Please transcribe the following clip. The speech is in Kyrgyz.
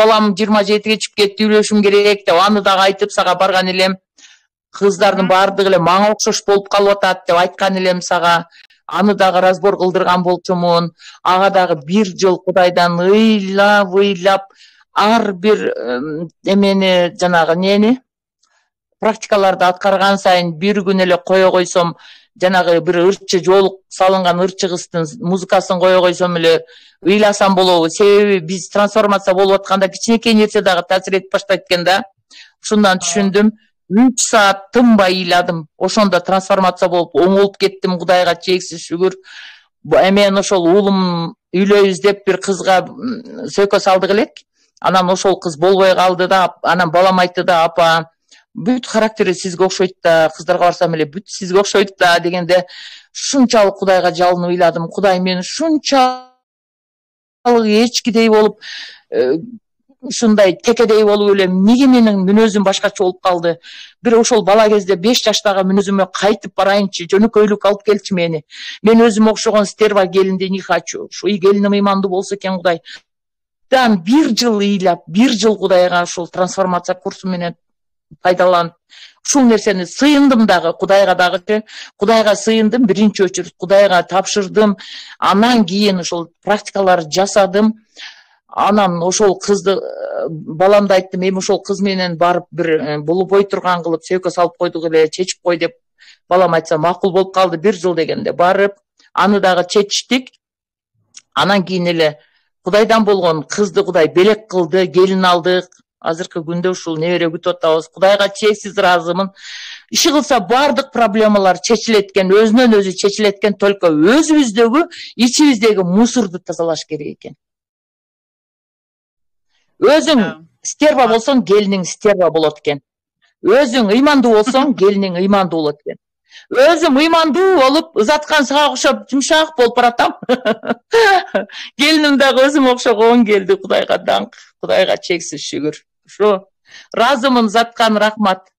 балам 27-ге чыгып кетти, үйлөшүм керек деп аны дагы айтып сага барган элем. Кыздардын бардыгы эле мага окшош болуп калып атат деп айткан элем сага. Аны дагы разбор кылдырган болчумун. Ага дагы бир жыл Кудайдан ыйлап ар бир эмени жанагы нени практикаларды аткарган сайын бир күн эле кое койсом, жанагы бир ырчы жолук салынган ырчы кыздын музыкасын кое койсом эле ыйласам болобу. Себеби биз трансформация болуп атканда кичинекей нерсе дагы таасир этип баштайт экен да. Ушундан түшүндүм. 3 саат тынбай ыйладым. Ошондо трансформация болуп оңолуп кеттим, Кудайга чексиз шүгүр. Мен ошол уулум үйлөйбүз деп бир кызга сөйкө салдык элек. Анан ошол кыз болбой калды да, анан балам айтты да, апа, бүт характери сизге окшойт да, кыздарга барсам эле бүт сизге окшойт да дегенде, ушунчалык Кудайга жалынып ыйладым. Кудай мени ушунчалык эчкидей болуп, ушундай текедей болуп эле эмнеге менин мүнөзүм башкача болуп калды? Бир ошол бала кезде 5 жаштагы мүнөзүмө кайтып барайынчы, жөнөкөйлүк алып келчи мени. Мен өзүм окшогон стерва келинди не хочу. Ушу келиним ыймандуу болсо экен Кудай. Дан 1 жыл ыйлап, 1 жыл Кудайга ушул трансформация курсу менен пайдаланып, ушул нерсени сыйындым дагы, Кудайга дагы, Кудайга сыйындым, биринчи очередь Кудайга тапшырдым. Анан кийин ушул практикаларды жасадым. Анан ошол кызды баламда айттым, эми ошол кыз менен барып бир болбой турган кылып сөйкө салып койдук эле, чечип кой деп балам айтса макул болуп калды. 1 жыл дегенде барып, аны дагы чечиштик. Анан кийин эле Кудайдан болгон кызды Кудай белек кылды, келин алдык. Азыркы күндө ушул небере күтүп атабыз. Кудайга чексиз ыраазымын. Иши кылса бардык проблемалар чечилет экен, өзүнөн өзү чечилет экен, только өзүбүздөгү, ичибиздеги мусорду тазалаш керек экен. Өзүң стерва болсоң, келиниң стерва болот экен. Өзүң ыймандуу болсоң, келиниң ыймандуу болот экен. Өзүм ыймандуу болуп, ызаткан сага окшоп жумшак болуп баратам. Келиним дагы өзүм окшогон келди. Кудайга даңк, Кудайга чексиз шүгүр. Ушу ыраазымын, заткан рахмат.